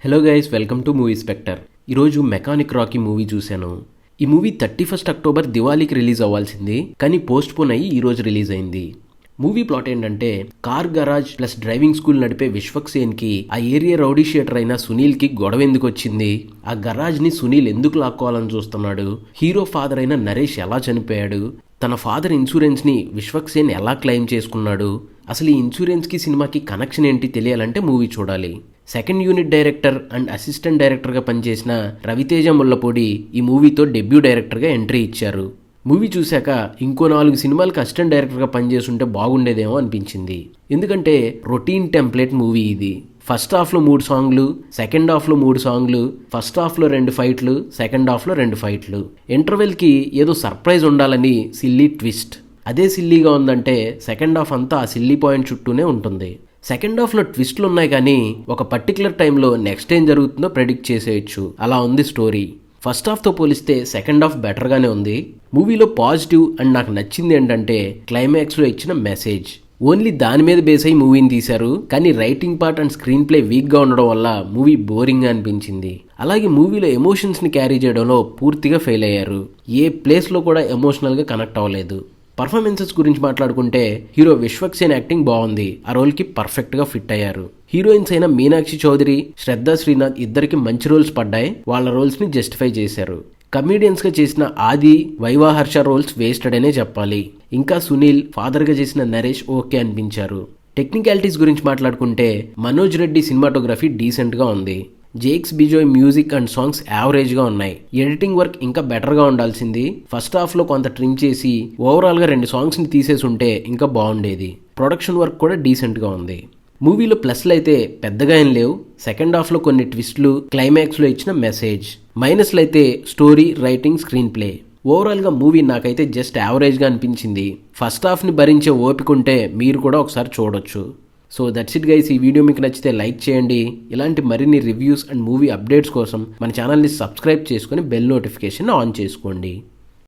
Hello guys, welcome to movie Spector. ఈరోజు mechanic Rocky movie చూశాను. ఈ మూవీ 31 అక్టోబర్ దివాళీకి రిలీజ్ అవ్వాల్సింది, కానీ పోస్ట్ పోన్ అయ్యి ఈరోజు రిలీజ్ అయింది. మూవీ ప్లాట్ ఏంటంటే, car garage plus driving school నడిపే విశ్వక్సేన్కి ఆ ఏరియా రౌడీ షీటర్ అయిన సునీల్కి గొడవ ఎందుకు వచ్చింది, ఆ గరాజ్ని సునీల్ ఎందుకు లాక్కోవాలని చూస్తున్నాడు, హీరో ఫాదర్ అయిన నరేష్ ఎలా చనిపోయాడు, తన ఫాదర్ ఇన్సూరెన్స్ని విశ్వక్సేన్ ఎలా క్లెయిమ్ చేసుకున్నాడు, అసలు ఈ ఇన్సూరెన్స్కి సినిమాకి కనెక్షన్ ఏంటి తెలియాలంటే మూవీ చూడాలి. Second unit director and assistant డైరెక్టర్గా పనిచేసిన రవితేజ ముల్లపూడి ఈ మూవీతో డెబ్యూ డైరెక్టర్గా ఎంట్రీ ఇచ్చారు. మూవీ చూశాక ఇంకో 4 సినిమాలకు అసిస్టెంట్ డైరెక్టర్గా పనిచేస్తుంటే బాగుండేదేమో అనిపించింది. ఎందుకంటే రొటీన్ టెంప్లెట్ మూవీ ఇది. ఫస్ట్ హాఫ్లో 3 సాంగ్లు, సెకండ్ హాఫ్లో 3 సాంగ్లు, ఫస్ట్ హాఫ్లో 2 ఫైట్లు, సెకండ్ హాఫ్లో 2 ఫైట్లు. ఇంటర్వెల్కి ఏదో సర్ప్రైజ్ ఉండాలని సిల్లీ ట్విస్ట్. అదే సిల్లీగా ఉందంటే సెకండ్ హాఫ్ అంతా ఆ సిల్లీ పాయింట్ చుట్టూనే ఉంటుంది. సెకండ్ హాఫ్లో ట్విస్ట్లు ఉన్నాయి, కానీ ఒక పర్టికులర్ టైంలో నెక్స్ట్ ఏం జరుగుతుందో ప్రెడిక్ట్ చేసేయచ్చు, అలా ఉంది స్టోరీ. ఫస్ట్ హాఫ్తో పోలిస్తే సెకండ్ హాఫ్ బెటర్గానే ఉంది. మూవీలో పాజిటివ్ అండ్ నాకు నచ్చింది ఏంటంటే క్లైమాక్స్లో ఇచ్చిన మెసేజ్. ఓన్లీ దాని మీద బేస్ అయ్యి మూవీని తీశారు, కానీ writing part and screen play వీక్గా ఉండడం వల్ల మూవీ బోరింగ్గా అనిపించింది. అలాగే మూవీలో ఎమోషన్స్ని క్యారీ చేయడంలో పూర్తిగా ఫెయిల్ అయ్యారు. ఏ ప్లేస్లో కూడా ఎమోషనల్గా కనెక్ట్ అవ్వలేదు. పర్ఫార్మెన్సెస్ గురించి మాట్లాడుకుంటే హీరో విశ్వక్సేన్ యాక్టింగ్ బాగుంది, ఆ రోల్కి పర్ఫెక్ట్గా ఫిట్ అయ్యారు. హీరోయిన్స్ అయిన మీనాక్షి చౌదరి, శ్రద్ధా శ్రీనాథ్ ఇద్దరికి మంచి రోల్స్ పడ్డాయి, వాళ్ళ రోల్స్ని జస్టిఫై చేశారు. కమీడియన్స్గా చేసిన ఆది, వైవా హర్ష రోల్స్ వేస్టెడ్ అనే చెప్పాలి. ఇంకా సునీల్, ఫాదర్గా చేసిన నరేష్ ఓకే అనిపించారు. టెక్నికాలిటీస్ గురించి మాట్లాడుకుంటే మనోజ్ రెడ్డి సినిమాటోగ్రఫీ డీసెంట్గా ఉంది. Jakes Bejoy music and songs యావరేజ్గా ఉన్నాయి. ఎడిటింగ్ వర్క్ ఇంకా బెటర్గా ఉండాల్సింది. ఫస్ట్ హాఫ్లో కొంత ట్రిమ్ చేసి ఓవరాల్గా 2 సాంగ్స్ని తీసేసి ఉంటే ఇంకా బాగుండేది. ప్రొడక్షన్ వర్క్ కూడా డీసెంట్గా ఉంది. మూవీలో ప్లస్లు అయితే పెద్దగా ఏం లేవు. సెకండ్ హాఫ్లో కొన్ని ట్విస్ట్లు, క్లైమాక్స్లో ఇచ్చిన మెసేజ్. మైనస్లు అయితే స్టోరీ, రైటింగ్, స్క్రీన్ ప్లే. ఓవరాల్గా మూవీ నాకైతే జస్ట్ యావరేజ్గా అనిపించింది. ఫస్ట్ హాఫ్ని భరించే ఓపిక ఉంటే మీరు కూడా ఒకసారి చూడొచ్చు. So that's it guys. ఈ వీడియో మీకు నచ్చితే లైక్ చేయండి. ఇలాంటి మరిన్ని రివ్యూస్ అండ్ మూవీ అప్డేట్స్ కోసం మన ఛానల్ని సబ్స్క్రైబ్ చేసుకొని బెల్ నోటిఫికేషన్ ఆన్ చేసుకోండి.